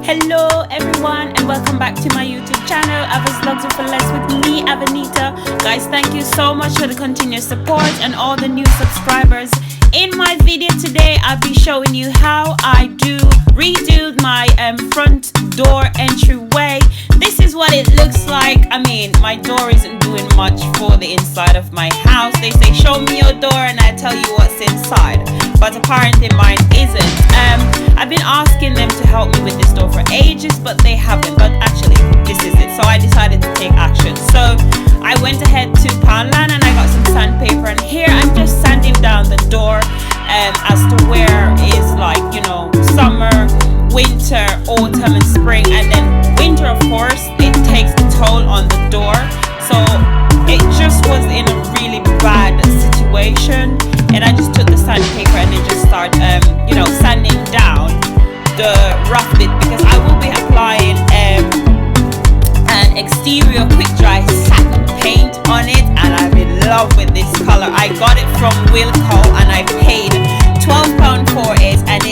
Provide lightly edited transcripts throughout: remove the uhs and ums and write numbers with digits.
Hello everyone and welcome back to my YouTube channel, Ava's Vlogs with Less with me, Avanita. Guys, thank you so much for the continuous support and all the new subscribers. In my video today, I'll be showing you how I redo my front door entryway. This is what it looks like. I mean, my door isn't doing much for the inside of my house. They say show me your door and I tell you what's inside, but apparently mine isn't. I've been asking them to help me with this door for ages, but they haven't. But actually, this is it. So I decided to take action. So I went ahead to Poundland and I got some sandpaper, and here I'm just sanding down the door as to where is, like, you know, summer, winter, autumn and spring. And then winter, of course, it takes a toll on the door. So it just was in a really bad situation, and I just took the sandpaper and then just start sanding down the rough bit, because I will be applying an exterior quick dry satin paint on it, and I'm in love with this color. I got it from Wilko and I paid £12 for it, and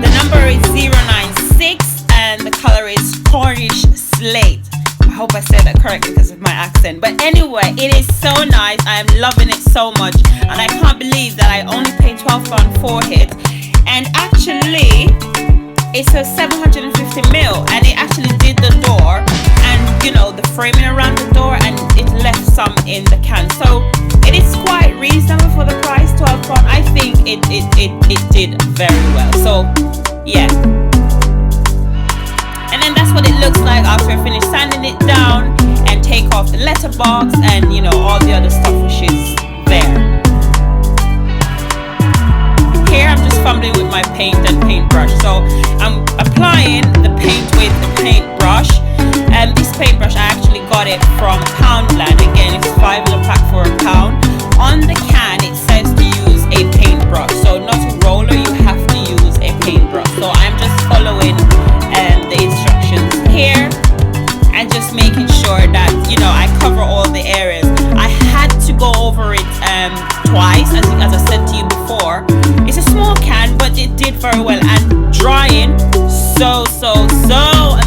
the number is 096 and the color is Cornish Slate. I hope I said that correctly because of my accent. But anyway, it is so nice. I am loving it so much, and I can't believe that I only paid £12 for it. And actually, it's a 750 mil, and it actually did the door and, you know, the framing around the door, and it left some in the can. So it is quite reasonable for the price, £12. I think it did very well. So yeah. And then that's what it looks like after I finish sanding it down and take off the letterbox and, you know, all the other stuff which is there. Here I'm just fumbling with my paint and paintbrush. So I'm applying the paint with the paintbrush. And this paintbrush, I actually got it from Poundland. Again, it's 5 in a pack for £1. On the can it says to use a paintbrush. So not a roller, you have to use a paintbrush. So I'm just following the instructions here and just making sure that, you know, I cover all the areas. I had to go over it twice, as I said to you before. It's a small can, but it did very well, and drying so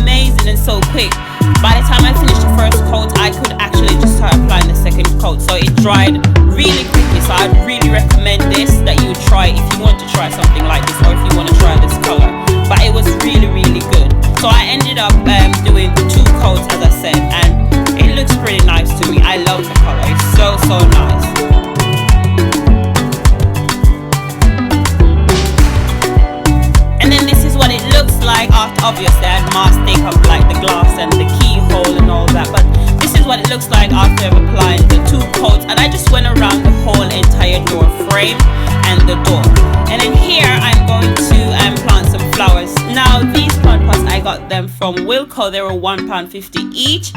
amazing and so quick. By the time I finished the first coat, I could actually just start applying the second coat. So it dried really quickly. So I'd really recommend this, that you try if you want to try something like this, or if you want to try this color. But it was really good. So I ended up doing 2 coats, as I said, and it looks pretty nice to me. I love the color. It's so nice. And then this is what it looks like after, obviously I had mask take up like the glass and the keyhole and all that, but this is what it looks like after I've applied the 2 coats. And I just went around the whole entire door frame and the door. And then here I'm going to plant some flowers. Now these plant pots, I got them from Wilko. They were £1.50 each.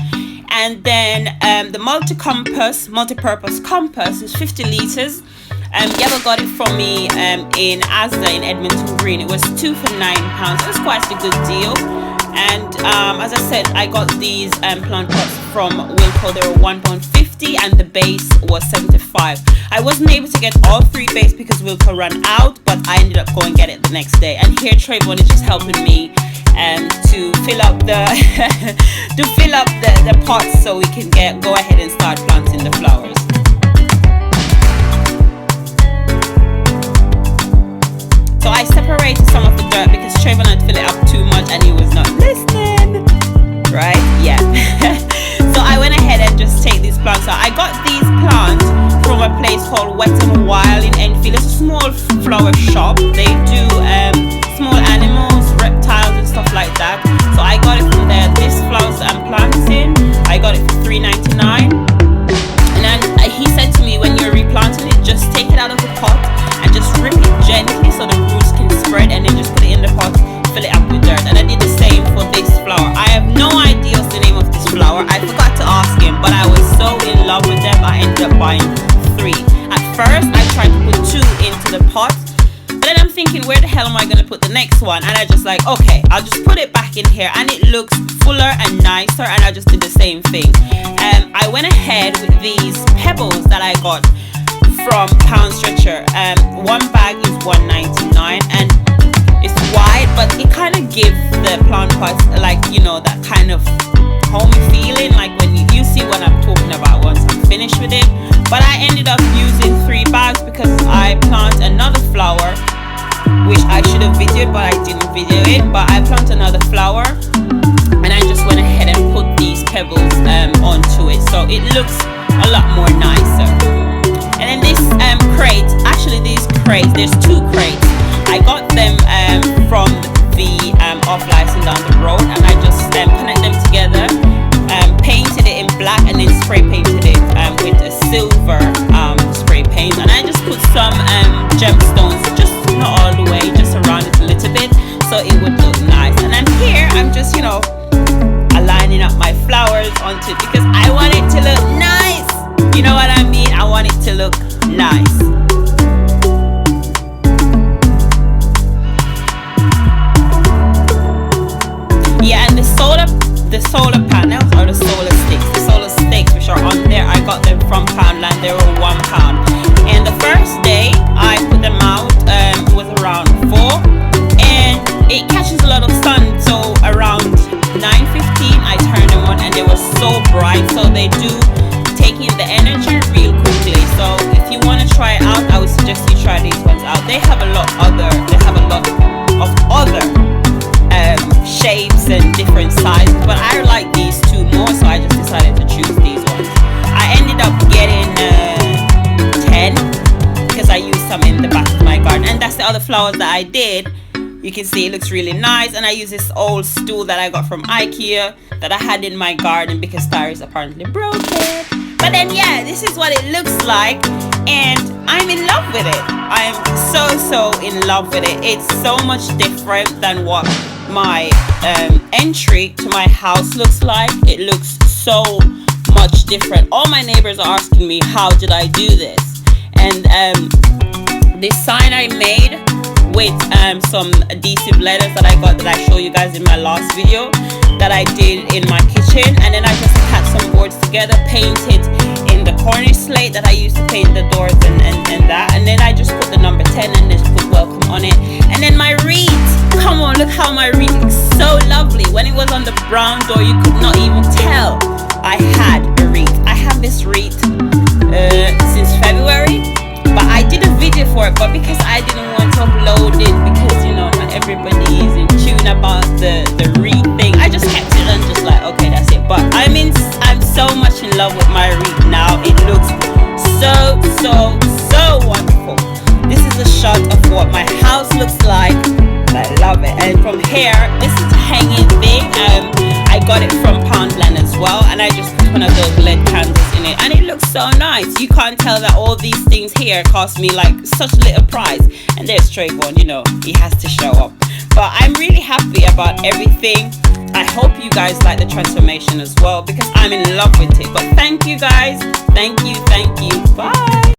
And then the multipurpose compost is 50 litres. Gabba got it from me in Asda in Edmonton Green. It was 2 for £9. It was quite a good deal. And as I said, I got these plant pots from Wilko. They were £1.50 and the base was 75. I wasn't able to get all 3 base because Wilko ran out, but I ended up going get it the next day. And here Trayvon is just helping me to fill up the the pots so we can go ahead and start planting the flowers. So I separated some of the dirt because Trayvon had filled it up too much and he was not listening. Right? Yeah. So I went ahead and just take these plants out. I got these plants from a place called Wet and Wild in Enfield. It's a small flower shop. They do small animals, reptiles and stuff like that. So I got it from there. This flowers that I'm planting, I got it for $3.99. And then he said to me, when you're replanting it, just take it out of the pot and just rip it gently so the roots can spread, and then just put it in the pot, fill it up with dirt. And I did the same for this flower. I have no idea what's the name of this flower. I forgot to ask him, but I was so in love with them, I ended up buying 3. At first, I tried to put 2 into the pot, but then I'm thinking, where the hell am I going to put the next one? And I just like, okay, I'll just put it back in here, and it looks fuller and nicer, and I just did the same thing. I went ahead with these Pebbles that I got from Poundstretcher. One bag is $1.99, and It's white, but it kind of gives the plant pots like, you know, that kind of homey feeling, like when you see what I'm talking about once I'm finished with it. But I ended up using 3 bags because I plant another flower, which I should have videoed, but I didn't video it. But I plant another flower, and I just went ahead and put these pebbles onto it, so it looks a lot more nicer. And then this crate, actually these crates, there's 2 crates. I got them from the off license down the road, and I just connect them together, painted it in black, and then spray painted it with a silver spray paint. And I just put some gemstones, just not all the way, just around it a little bit, so it would look nice. And then here I'm just, you know, aligning up my flowers onto it because I want it to look nice. You know what I mean? I want it to look nice. Yeah, and the solar panels or the solar sticks which are on there, I got them from Poundland. They were £1. And the first day I put them out was around 4, and it catches a lot of sun, so around 9:15 I turned them on, and they were so bright, so they do take in the energy real quickly. So if you want to try it out, I would suggest you try these ones out. They have a lot of other shapes and different sizes, but I like these 2 more, so I just decided to choose these ones. I ended up getting 10 because I used some in the back of my garden, and that's the other flowers that I did. You can see it looks really nice, and I use this old stool that I got from IKEA that I had in my garden because Tyra's apparently broke it. But then yeah, this is what it looks like, and I'm in love with it. I am so in love with it. It's so much different than what my entry to my house looks like. It looks so much different. All my neighbors are asking me, how did I do this? And this sign I made with some adhesive letters that I got, that I showed you guys in my last video, that I did in my kitchen. And then I just attached some boards together, painted in the Cornish Slate that I used to paint the doors and that. And then I just put the number 10 and just put welcome on it. And then my wreath, come on, look how my wreath looks so lovely. When it was on the brown door, you could not even tell I had a wreath. I have this wreath since February, but I did a video for it, but because I didn't want to upload it, because you know not everybody is in tune about the wreath thing, I just kept it and just like, okay, that's it. But I'm so much in love with my wreath now. It looks so wonderful. This is a shot of what my house looks like. I love it. And from here, this is a hanging thing. I got it from Poundland as well, and I just put one of those LED candles in it, and it looks so nice. You can't tell that all these things here cost me like such little price. And there's Trayvon, you know, he has to show up. But I'm really happy about everything. I hope you guys like the transformation as well, because I'm in love with it. But thank you guys. Thank you. Bye.